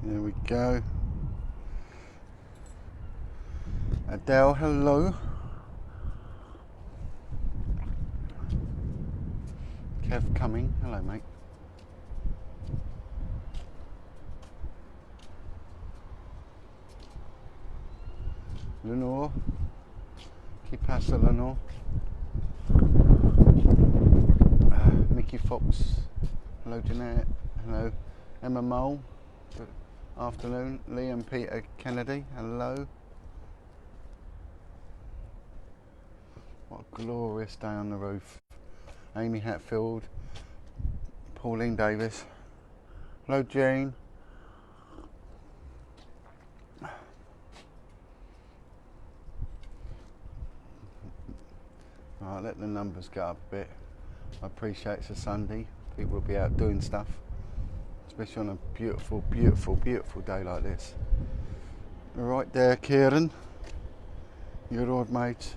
There we go. Adele, hello. Kev coming, hello mate. Lenore, que pasa Lenore? Mickey Fox, hello Jeanette, hello Emma Mole, good afternoon. Liam Peter Kennedy, hello. What a glorious day on the roof. Amy Hatfield, Pauline Davis, hello Jane. Right, let the numbers go up a bit. I appreciate it's a Sunday. People will be out doing stuff, especially on a beautiful, beautiful, beautiful day like this. Right there, Kieran. Your old mate.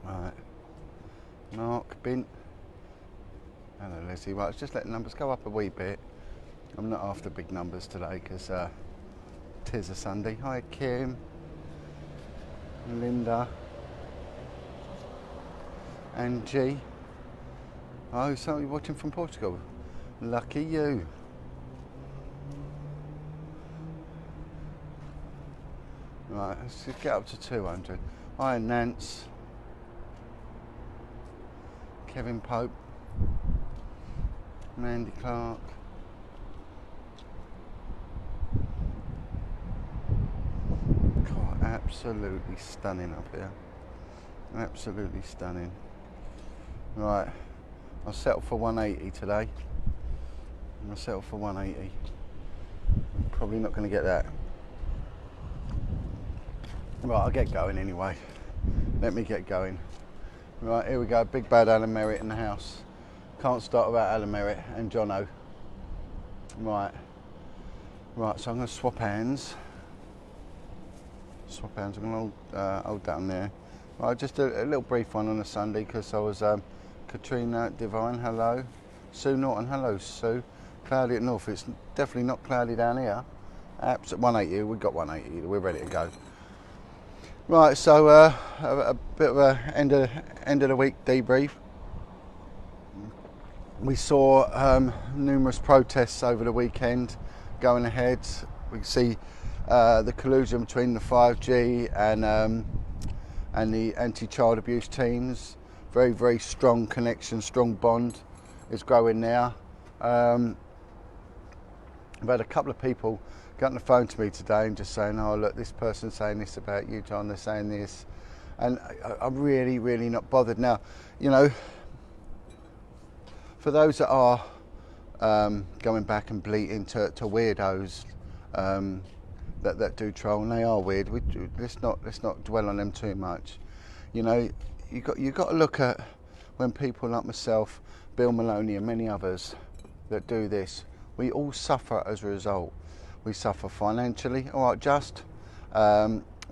Right. Mark, Bint. Hello, Leslie. Right, let's just let the numbers go up a wee bit. I'm not after big numbers today because tis a Sunday. Hi, Kim. Linda. Angie. Oh, somebody watching from Portugal. Lucky you. Right, let's just get up to 200. Hi, Nance. Kevin Pope. Mandy Clark. God, absolutely stunning up here. Absolutely stunning. Right, I'll settle for 180 today. I'll settle for 180. I'm probably not going to get that. Right, I'll get going anyway. Let me get going. Right, here we go. Big bad Alan Merritt in the house. Can't start without Alan Merritt and Jono. Right, so I'm going to swap hands. I'm going to hold down there. Right, just a little brief one on a Sunday because I was Katrina Divine, hello. Sue Norton, hello Sue. Cloudy at North, it's definitely not cloudy down here. 180, we've got 180, we're ready to go. Right, so a bit of a end of the week debrief. We saw numerous protests over the weekend going ahead. We see the collusion between the 5G and the anti-child abuse teams. Very, very strong connection, strong bond is growing now. I've had a couple of people get on the phone to me today and just saying, oh look, this person's saying this about you, John, they're saying this. And I'm really, really not bothered. Now, you know, for those that are going back and bleating to weirdos that do troll, and they are weird, let's not dwell on them too much. You know, you got to look at when people like myself, Bill Maloney and many others that do this, we all suffer as a result. We suffer financially, all right,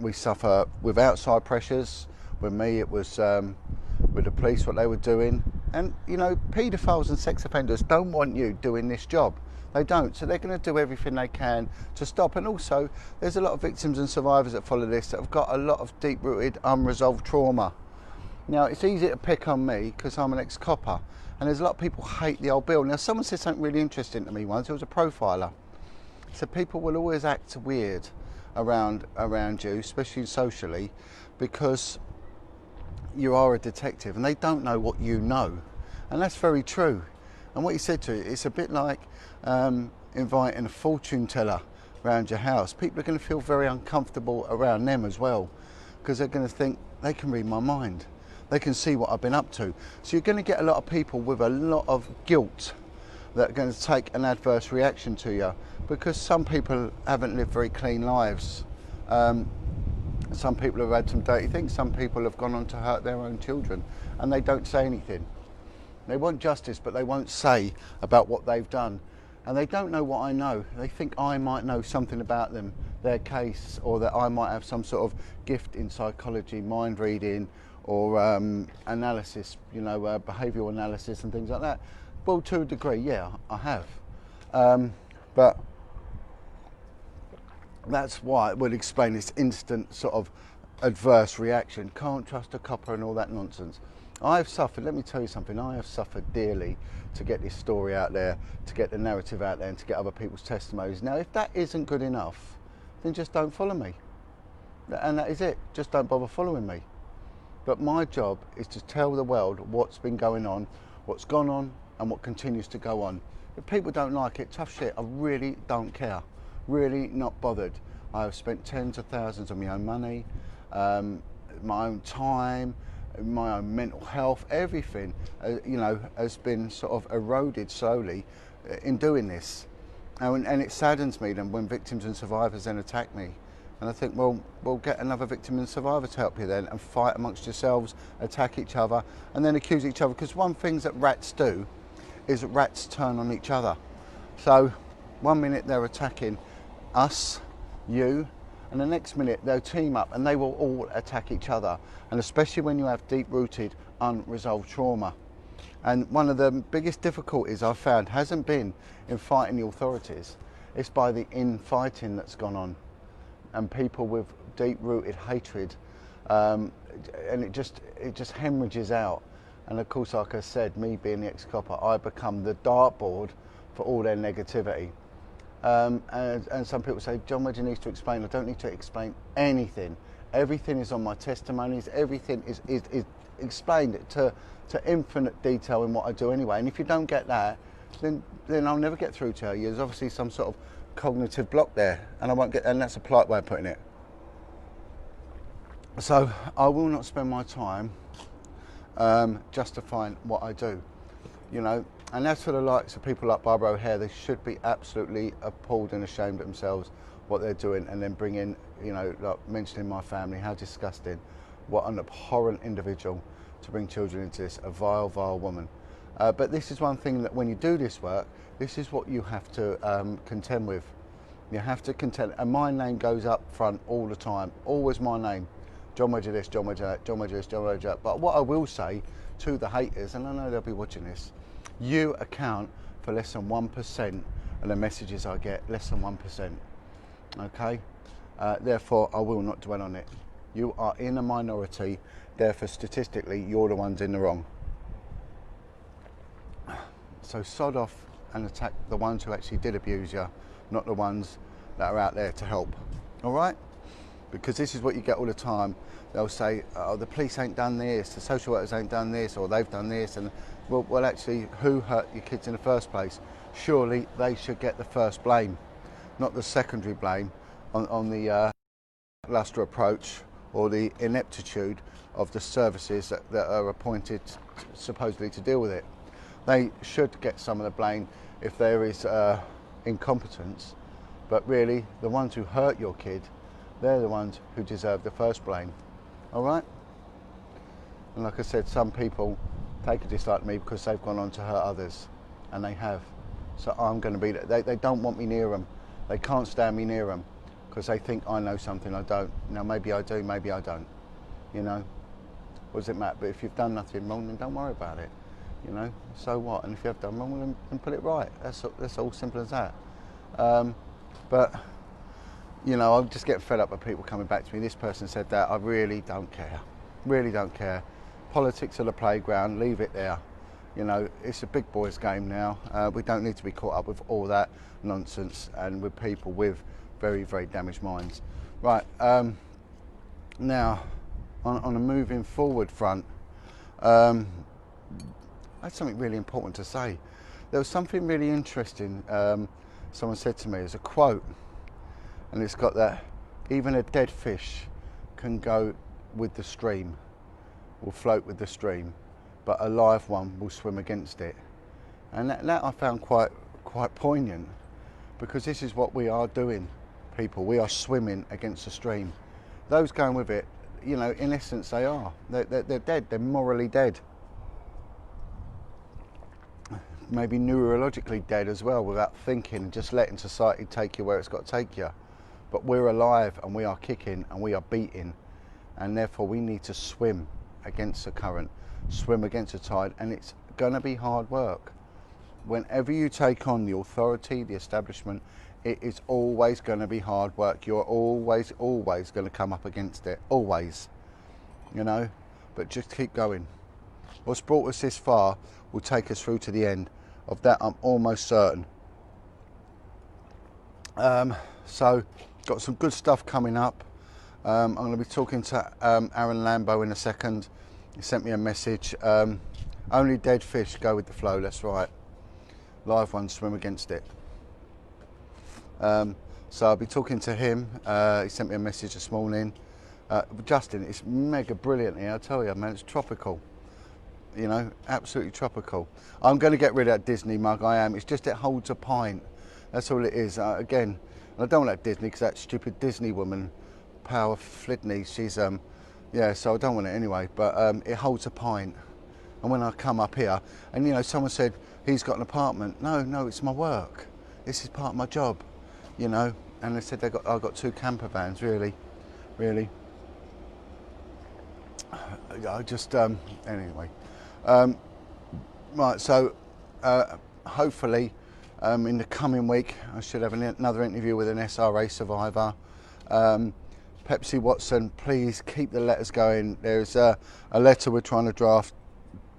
we suffer with outside pressures. With me, it was with the police, what they were doing. And, you know, paedophiles and sex offenders don't want you doing this job. They don't. So they're going to do everything they can to stop. And also, there's a lot of victims and survivors that follow this that have got a lot of deep-rooted, unresolved trauma. Now, it's easy to pick on me because I'm an ex-copper. And there's a lot of people hate the old Bill. Now, someone said something really interesting to me once. It was a profiler. So people will always act weird around you, especially socially, because you are a detective and they don't know what you know. And that's very true. And what he said to you, it's a bit like inviting a fortune teller around your house. People are going to feel very uncomfortable around them as well, because they're going to think they can read my mind. They can see what I've been up to. So you're going to get a lot of people with a lot of guilt that are going to take an adverse reaction to you, because some people haven't lived very clean lives. Some people have had some dirty things. Some people have gone on to hurt their own children, and they don't say anything. They want justice, but they won't say about what they've done. And they don't know what I know. They think I might know something about them, their case, or that I might have some sort of gift in psychology, mind reading, or analysis, behavioural analysis and things like that. Well, to a degree, yeah, I have. But that's why it would explain this instant sort of adverse reaction. Can't trust a copper and all that nonsense. I've suffered, let me tell you something, I have suffered dearly to get this story out there, to get the narrative out there, and to get other people's testimonies. Now, if that isn't good enough, then just don't follow me. And that is it. Just don't bother following me. But my job is to tell the world what's been going on, what's gone on, and what continues to go on. If people don't like it, tough shit, I really don't care. Really not bothered. I have spent tens of thousands of my own money, my own time, my own mental health, everything, has been sort of eroded slowly in doing this. And it saddens me then when victims and survivors then attack me. And I think, well, we'll get another victim and survivor to help you then, and fight amongst yourselves, attack each other, and then accuse each other. Because one thing that rats do is that rats turn on each other. So 1 minute they're attacking us, you, and the next minute they'll team up and they will all attack each other. And especially when you have deep-rooted, unresolved trauma. And one of the biggest difficulties I've found hasn't been in fighting the authorities, it's by the infighting that's gone on. And people with deep-rooted hatred, and it just hemorrhages out. And of course, like I said, me being the ex-copper, I become the dartboard for all their negativity. And some people say, John, what do you need to explain? I don't need to explain anything. Everything is on my testimonies. Everything is explained to infinite detail in what I do anyway. And if you don't get that, then I'll never get through to you. There's obviously some sort of cognitive block there, and I won't get. And that's a polite way of putting it. So I will not spend my time justifying what I do, And as for the likes of people like Barbara O'Hare, they should be absolutely appalled and ashamed of themselves what they're doing, and then bring in, like mentioning my family, how disgusting, what an abhorrent individual to bring children into this, a vile, vile woman. But this is one thing that when you do this work, this is what you have to contend with. You have to contend, and my name goes up front all the time, always my name. John Wedger this, John Wedger that, John Wedger this, John Wedger that. But what I will say to the haters, and I know they'll be watching this, you account for less than 1% of the messages I get, less than 1%, okay? Therefore, I will not dwell on it. You are in a minority, therefore statistically, you're the ones in the wrong. So sod off and attack the ones who actually did abuse you, not the ones that are out there to help, all right? Because this is what you get all the time. They'll say, oh, the police ain't done this, the social workers ain't done this, or they've done this, and well, actually, who hurt your kids in the first place? Surely they should get the first blame, not the secondary blame on the lackluster approach or the ineptitude of the services that are appointed supposedly to deal with it. They should get some of the blame if there is incompetence, but really the ones who hurt your kid, they're the ones who deserve the first blame, all right? And like I said, some people take a dislike to me because they've gone on to hurt others, and they have. So I'm going to be there. They don't want me near them. They can't stand me near them because they think I know something I don't. Now maybe I do, maybe I don't. What does it matter? But if you've done nothing wrong, then don't worry about it. So what? And if you have done wrong, then put it right. That's all simple as that. But I'm just getting fed up with people coming back to me. This person said that. I really don't care. Really don't care. Politics are the playground. Leave it there. It's a big boys game now. We don't need to be caught up with all that nonsense and with people with very, very damaged minds. Right. Now, on a moving forward front, I had something really important to say. There was something really interesting someone said to me. It's a quote, and it's got that, even a dead fish can go with the stream, will float with the stream, but a live one will swim against it. And that I found quite poignant, because this is what we are doing, people. We are swimming against the stream. Those going with it, in essence they are. They're dead, they're morally dead. Maybe neurologically dead as well, without thinking, just letting society take you where it's got to take you. But we're alive and we are kicking and we are beating, and therefore we need to swim. against the current, swim against the tide, and it's going to be hard work. Whenever you take on the authority, the establishment, it is always going to be hard work. You're always going to come up against it, always, you know, but just keep going. What's brought us this far will take us through to the end. Of that, I'm almost certain. So, got some good stuff coming up. I'm going to be talking to Aaron Lambo in a second. He sent me a message. Only dead fish go with the flow, that's right. Live ones swim against it. So I'll be talking to him. He sent me a message this morning. Justin, it's mega brilliant here, I tell you, man, it's tropical. You know, absolutely tropical. I'm going to get rid of that Disney mug, I am. It's just it holds a pint. That's all it is. Again, I don't want that Disney because that stupid Disney woman, Power Flidney, she's, yeah, so I don't want it anyway. But it holds a pint. And when I come up here, and you know, someone said, he's got an apartment. No, it's my work. This is part of my job, you know. And they said I've got 2 camper vans, really. I just, anyway. Right, so hopefully in the coming week I should have another interview with an SRA survivor. Pepsi Watson, please keep the letters going. There's a letter we're trying to draft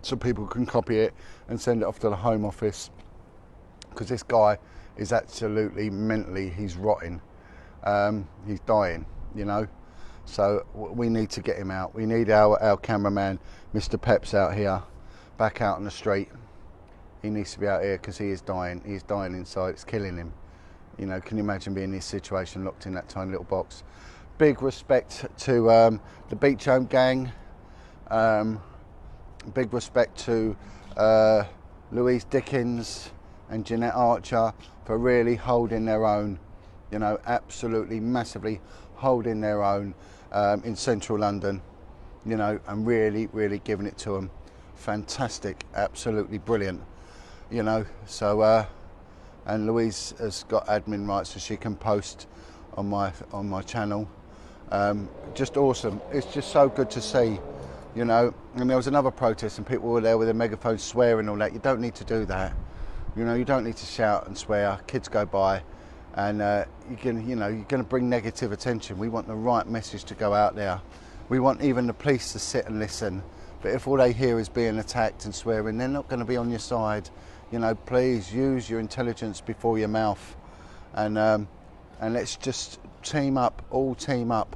so people can copy it and send it off to the Home Office, because this guy is absolutely mentally, he's rotting. He's dying, you know. So we need to get him out. We need our cameraman, Mr. Peps, out here, back out on the street. He needs to be out here because he is dying. He's dying inside. It's killing him. You know, can you imagine being in this situation, locked in that tiny little box? Big respect to the Beach Home gang. Big respect to Louise Dickens and Jeanette Archer for really holding their own. You know, absolutely, massively holding their own in central London, you know, and really giving it to them. Fantastic, absolutely brilliant, you know. So and Louise has got admin rights so she can post on my channel. Just awesome. It's just so good to see, you know. And there was another protest and people were there with a megaphone swearing and all that. You don't need to do that, you know. You don't need to shout and swear. Kids go by. And you're going to bring negative attention. We want the right message to go out there. We want even the police to sit and listen. But if all they hear is being attacked and swearing, they're not going to be on your side. You know, please use your intelligence before your mouth, and let's just team up, all team up.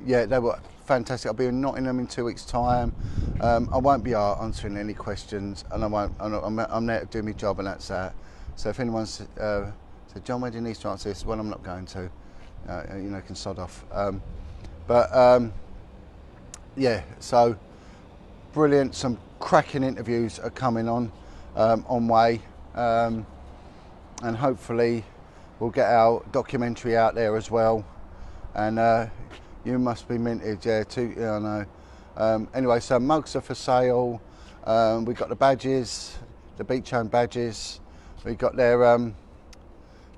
Yeah, they were fantastic. I'll be in Nottingham in 2 weeks' time. I won't be answering any questions, and I'm there to do my job, and that's that. So if anyone's said, John, where do you need to answer this? Well, I'm not going to. You know, can sod off. Yeah, so brilliant. Some cracking interviews are coming on way, and hopefully we'll get our documentary out there as well. And you must be minted, yeah, too. Yeah, I know. Anyway, so mugs are for sale. We've got the badges, the Beach Home badges. We've got they're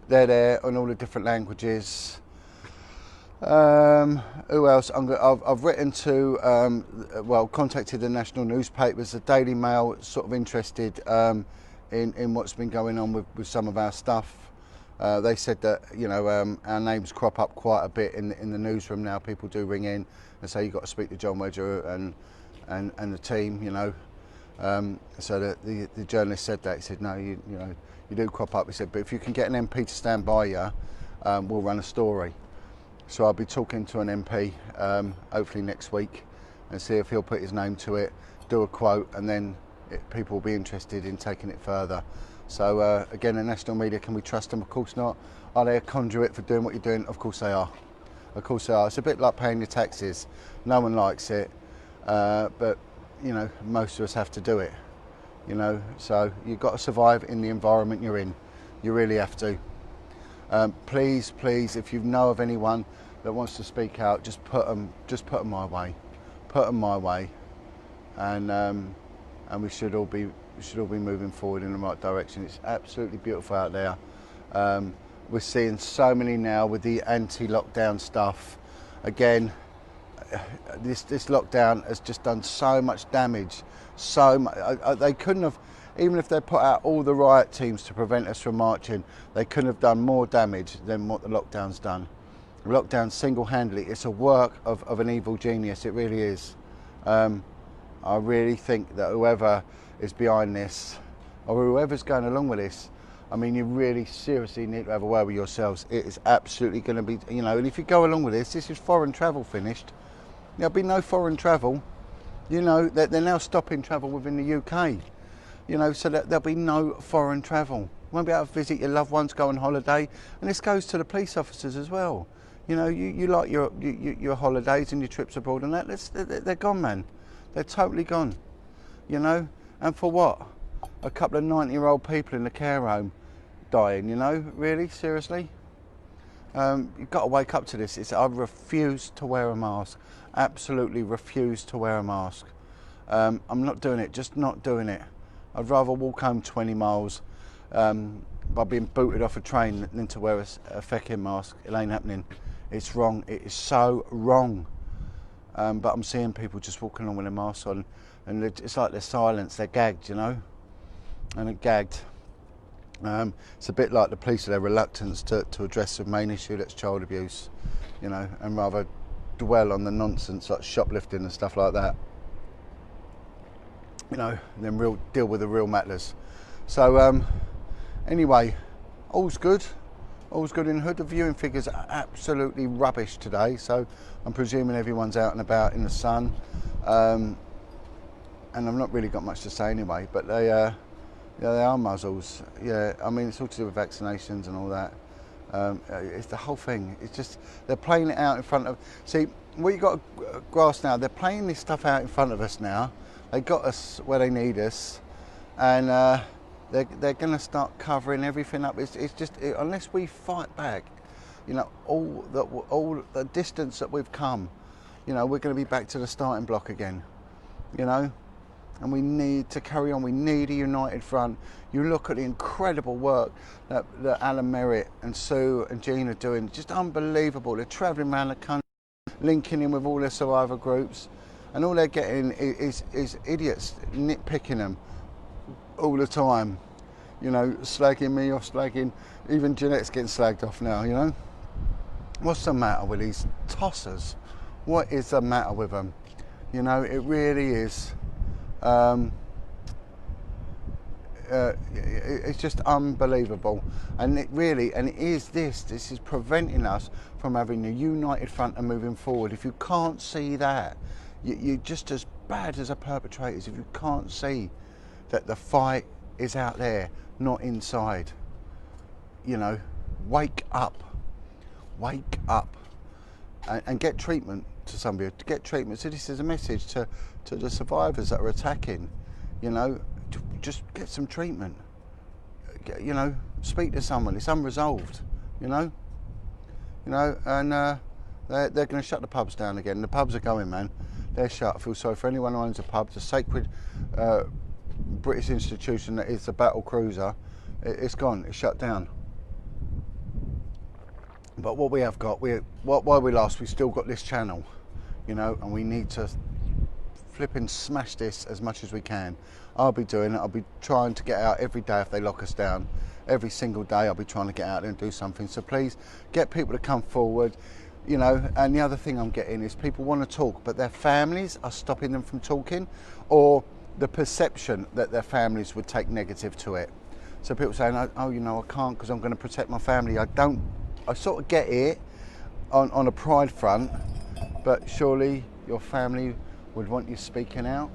there on all the different languages. Who else? I've written to, contacted the national newspapers. The Daily Mail sort of interested in what's been going on with some of our stuff. They said that, you know, our names crop up quite a bit in the newsroom now. People do ring in and say you've got to speak to John Wedger and the team, you know. So the journalist said that. He said, no, you know, you do crop up. He said, but if you can get an MP to stand by you, we'll run a story. So I'll be talking to an MP hopefully next week and see if he'll put his name to it, do a quote, and then people will be interested in taking it further. So again, the national media, can we trust them? Of course not. Are they a conduit for doing what you're doing? Of course they are. Of course they are. It's a bit like paying your taxes. No one likes it, but you know, most of us have to do it. You know, so you've got to survive in the environment you're in. You really have to. Please, if you know of anyone that wants to speak out, just put them my way. Put them my way, and we should all be moving forward in the right direction. It's absolutely beautiful out there. We're seeing so many now with the anti-lockdown stuff. again, this lockdown has just done so much damage. So much, they couldn't have, even if they put out all the riot teams to prevent us from marching, they couldn't have done more damage than what the lockdown's done. The lockdown single-handedly, it's a work of an evil genius, it really is. I really think that whoever is behind this, or whoever's going along with this, I mean, you really seriously need to have a word with yourselves. It is absolutely going to be, you know, and if you go along with this is foreign travel finished. There'll be no foreign travel. You know, they're now stopping travel within the UK. You know, so that there'll be no foreign travel. You won't be able to visit your loved ones, go on holiday. And this goes to the police officers as well. You know, you like your holidays and your trips abroad and that, they're gone, man. They're totally gone, you know. And for what? A couple of 90-year-old people in the care home dying, you know? Really? Seriously? You've got to wake up to this. I refuse to wear a mask. Absolutely refuse to wear a mask. I'm not doing it, just not doing it. I'd rather walk home 20 miles by being booted off a train than to wear a feckin' mask. It ain't happening. It's wrong. It is so wrong. But I'm seeing people just walking along with a mask on, and it's like they're silenced, they're gagged, you know, and they're gagged. It's a bit like the police, their reluctance to address the main issue, that's child abuse, you know, and rather dwell on the nonsense like shoplifting and stuff like that, you know, and then deal with the real matters. So anyway, all's good. All's good in Hood. The viewing figures are absolutely rubbish today, so I'm presuming everyone's out and about in the sun. And I've not really got much to say anyway, but they are muzzles. Yeah, I mean, it's all to do with vaccinations and all that. It's the whole thing. It's just, they're playing it out in front of... See, what you got to grasp now, they're playing this stuff out in front of us now. They got us where they need us, and they're going to start covering everything up. It's just, unless we fight back, you know, all the distance that we've come, you know, we're going to be back to the starting block again, you know, and we need to carry on. We need a united front. You look at the incredible work that Alan Merritt and Sue and Jean are doing, just unbelievable. They're travelling around the country, linking in with all their survivor groups, and all they're getting is idiots nitpicking them all the time, you know, slagging me off, slagging, even Jeanette's getting slagged off now, you know. What's the matter with these tossers? What is the matter with them? You know, it really is, it's just unbelievable. And it is this is preventing us from having a united front and moving forward. If you can't see that, you're just as bad as the perpetrators. If you can't see that the fight is out there, not inside. You know, wake up, and get treatment to somebody. Get treatment. So this is a message to the survivors that are attacking. You know, just get some treatment. You know, speak to someone. It's unresolved. You know, and they're going to shut the pubs down again. The pubs are going, man. They're shut. I feel sorry for anyone who owns a pub. It's a sacred British institution that is the battle cruiser. It's gone. It's shut down. But what we have got, while we last, we still got this channel, you know, and we need to flipping smash this as much as we can. I'll be doing it. I'll be trying to get out every day if they lock us down. Every single day I'll be trying to get out there and do something. So please get people to come forward. You know, and the other thing I'm getting is people want to talk, but their families are stopping them from talking, or the perception that their families would take negative to it. So people saying, oh, you know, I can't because I'm going to protect my family. I sort of get it on a pride front, but surely your family would want you speaking out.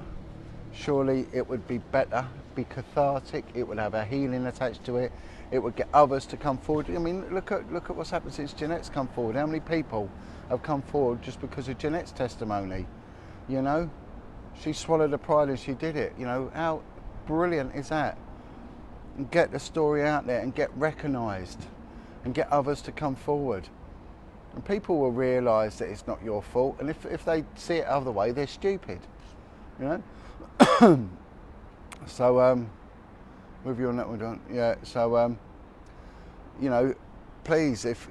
Surely it would be better, be cathartic, it would have a healing attached to it. It would get others to come forward. I mean, look at what's happened since Jeanette's come forward. How many people have come forward just because of Jeanette's testimony? You know, she swallowed her pride and she did it. You know, how brilliant is that? And get the story out there and get recognised and get others to come forward. And people will realise that it's not your fault. And if they see it other way, they're stupid. You know. So with you on that one, don't. Yeah. So you know, please, if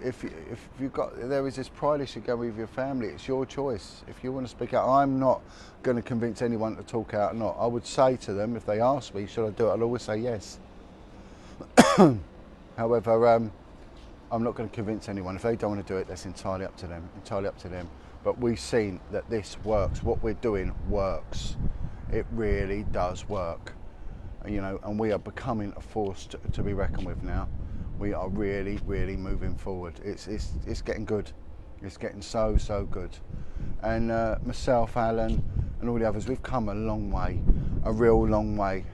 you've got, there is this pride issue going with your family, it's your choice. If you want to speak out, I'm not going to convince anyone to talk out or not. I would say to them, if they ask me, should I do it, I'll always say yes. However, I'm not going to convince anyone. If they don't want to do it, that's entirely up to them, But we've seen that this works. What we're doing works. It really does work. You know, and we are becoming a force to be reckoned with now. We are really, really moving forward. It's getting good. It's getting so good. And myself, Alan, and all the others, we've come a long way, a real long way,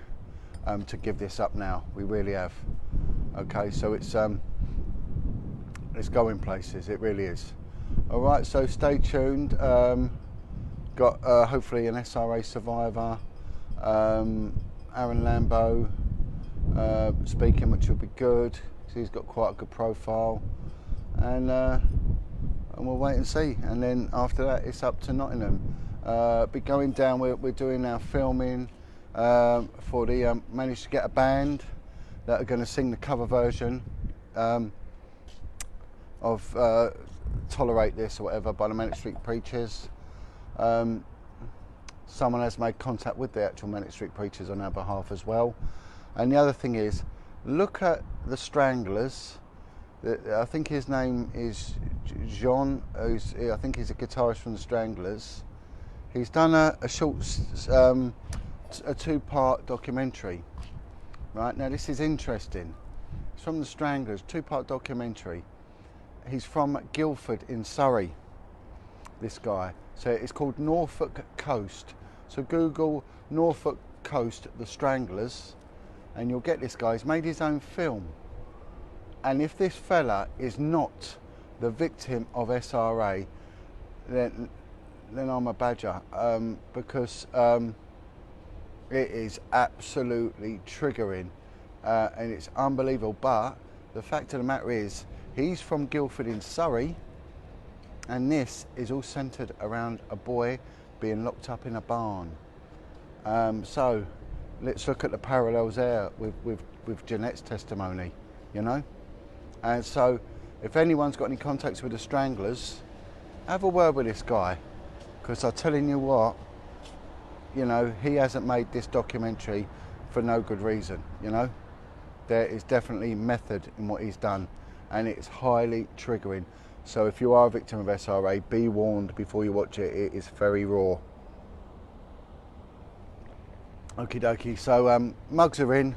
to give this up now. We really have. Okay, so it's going places. It really is. All right, so stay tuned. Got hopefully an SRA survivor, Aaron Lambo speaking, which will be good. He's got quite a good profile, and we'll wait and see. And then after that, it's up to Nottingham. Be going down. We're doing our filming for the managed to get a band that are going to sing the cover version of Tolerate This or whatever by the Manic Street Preachers. Someone has made contact with the actual Manic Street Preachers on our behalf as well. And the other thing is, look at the Stranglers. I think his name is Jean. I think he's a guitarist from the Stranglers. He's done a short, a two-part documentary. Right, now this is interesting. It's from the Stranglers, two-part documentary. He's from Guildford in Surrey, this guy. So it's called Norfolk Coast. So Google Norfolk Coast, the Stranglers, and you'll get this guy. He's made his own film. And if this fella is not the victim of SRA, then I'm a badger, because it is absolutely triggering, and it's unbelievable. But the fact of the matter is, he's from Guildford in Surrey, and this is all centred around a boy being locked up in a barn. So let's look at the parallels there with Jeanette's testimony, you know. And so if anyone's got any contacts with the Stranglers, have a word with this guy, because I'm telling you what, you know, he hasn't made this documentary for no good reason, you know. There is definitely method in what he's done, and it's highly triggering. So if you are a victim of SRA, be warned before you watch it. It is very raw. Okie dokie, so mugs are in,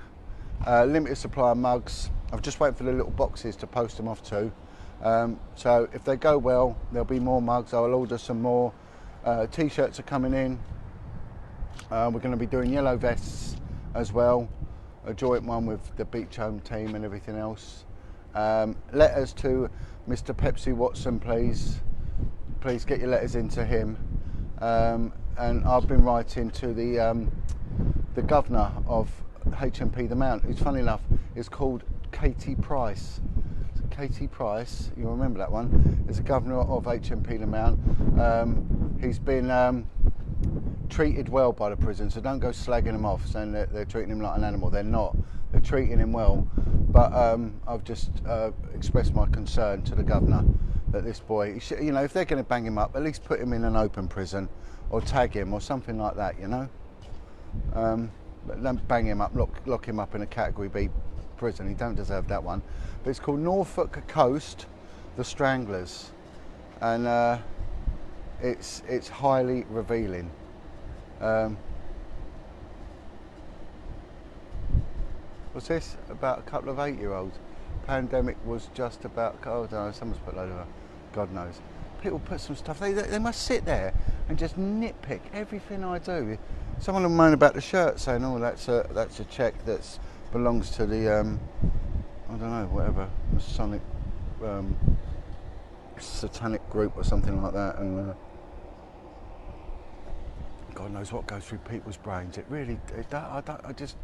limited supply of mugs. I'm just waiting for the little boxes to post them off to. So if they go well, there'll be more mugs. I'll order some more. T-shirts are coming in. We're going to be doing yellow vests as well, a joint one with the Beach Home team and everything else. Letters to Mr. Pepsi Watson, please get your letters into him. And I've been writing to the governor of HMP The Mount, who's funny enough is called Katie Price. So Katie Price, you'll remember that one, is the governor of HMP The Mount. He's been treated well by the prison, so don't go slagging him off saying that they're treating him like an animal. They're not. They're treating him well. But I've just expressed my concern to the governor that this boy, he should, you know, if they're going to bang him up, at least put him in an open prison or tag him or something like that, you know. But don't bang him up, lock him up in a Category B prison. He don't deserve that one. But it's called Norfolk Coast, the Stranglers, and it's highly revealing. What's this? About a couple of 8-year-olds. Pandemic was just about, oh, I don't know, someone's put a load of, God knows. People put some stuff, they must sit there and just nitpick everything I do. Someone will moan about the shirt saying, oh, that's a check that belongs to the, I don't know, whatever, Masonic, satanic group or something like that. And God knows what goes through people's brains. It really, I just,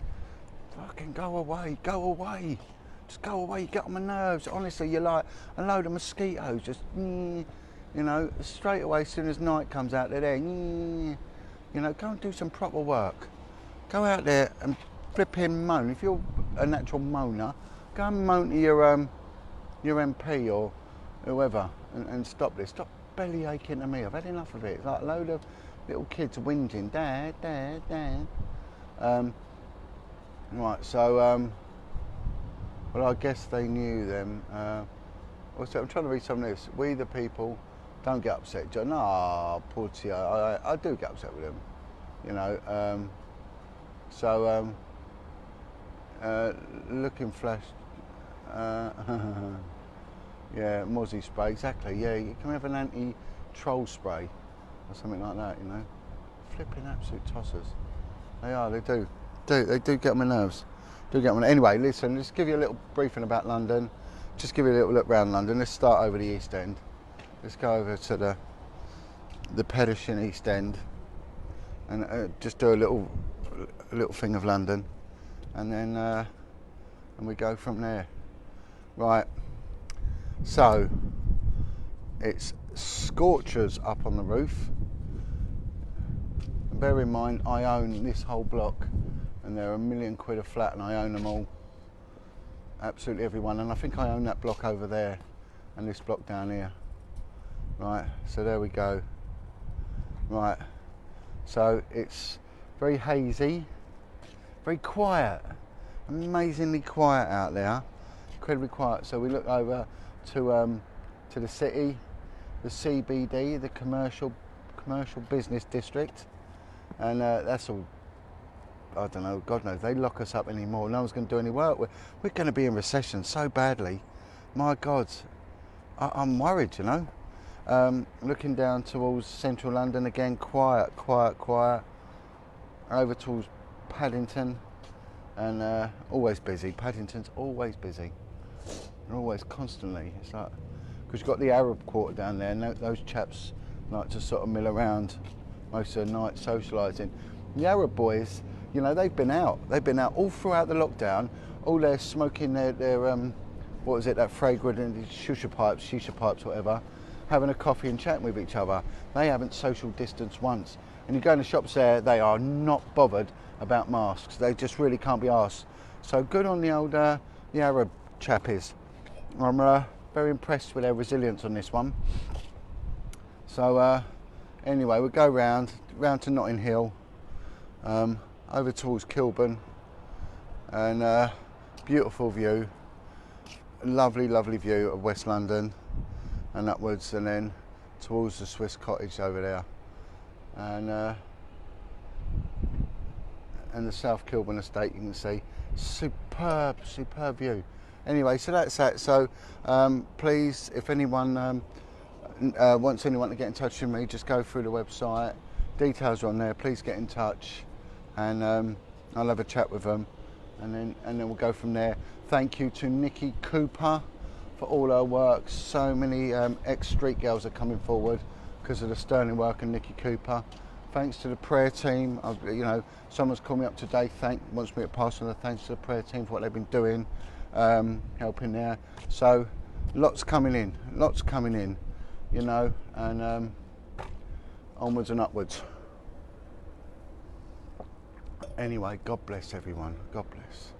fucking go away, just go away. You get on my nerves. Honestly, you're like a load of mosquitoes. Just, you know, straight away as soon as night comes out, they're there. You know, go and do some proper work. Go out there and flipping moan. If you're a natural moaner, go and moan to your MP or whoever and stop this. Stop belly aching to me. I've had enough of it. It's like a load of little kids whinging, Dad, Dad, Dad. Right, so, well, I guess they knew them. Also, I'm trying to read some of this. We the people don't get upset. No, poor Tio. I do get upset with them, you know. So, looking flash. Yeah, Mozzie spray, exactly. Yeah, you can have an anti-troll spray or something like that, you know. Flipping absolute tossers. They are, they do. They do get on my nerves. Anyway, listen, just give you a little briefing about London. Just give you a little look around London. Let's start over the East End. Let's go over to the perishing East End and just do a little thing of London, and then and we go from there. Right. So it's scorchers up on the roof. Bear in mind, I own this whole block, and they're £1 million a flat, and I own them all. Absolutely everyone, and I think I own that block over there, and this block down here. Right. So there we go. Right. So it's very hazy, very quiet, amazingly quiet out there. Incredibly quiet. So we look over to the city, the CBD, the commercial business district, and that's all. I don't know. God knows they lock us up anymore. No one's going to do any work. We're going to be in recession so badly. My God, I'm worried. You know. Looking down towards central London again, quiet. Over towards Paddington, and always busy. Paddington's always busy. Always, constantly. It's like, because you've got the Arab quarter down there, and those chaps like to sort of mill around most of the night socialising. The Arab boys, you know, they've been out all throughout the lockdown. All they're smoking their what was it, that fragrant shisha pipes, whatever, having a coffee and chatting with each other. They haven't social distanced once. And you go in the shops there, they are not bothered about masks. They just really can't be arsed. So good on the old the Arab chappies. I'm very impressed with their resilience on this one. So anyway, we'll go round to Notting Hill, over towards Kilburn, and beautiful view, lovely view of West London and upwards, and then towards the Swiss Cottage over there, and the South Kilburn estate. You can see superb view. Anyway, so that's that. So please, if anyone wants anyone to get in touch with me, just go through the website. Details are on there. Please get in touch, and I'll have a chat with them, and then we'll go from there. Thank you to Nikki Cooper for all her work. So many ex-street girls are coming forward because of the sterling work of Nikki Cooper. Thanks to the prayer team. You know, someone's called me up today. Wants me to pass on the thanks to the prayer team for what they've been doing, helping there. So lots coming in. You know, and onwards and upwards. Anyway, God bless everyone. God bless.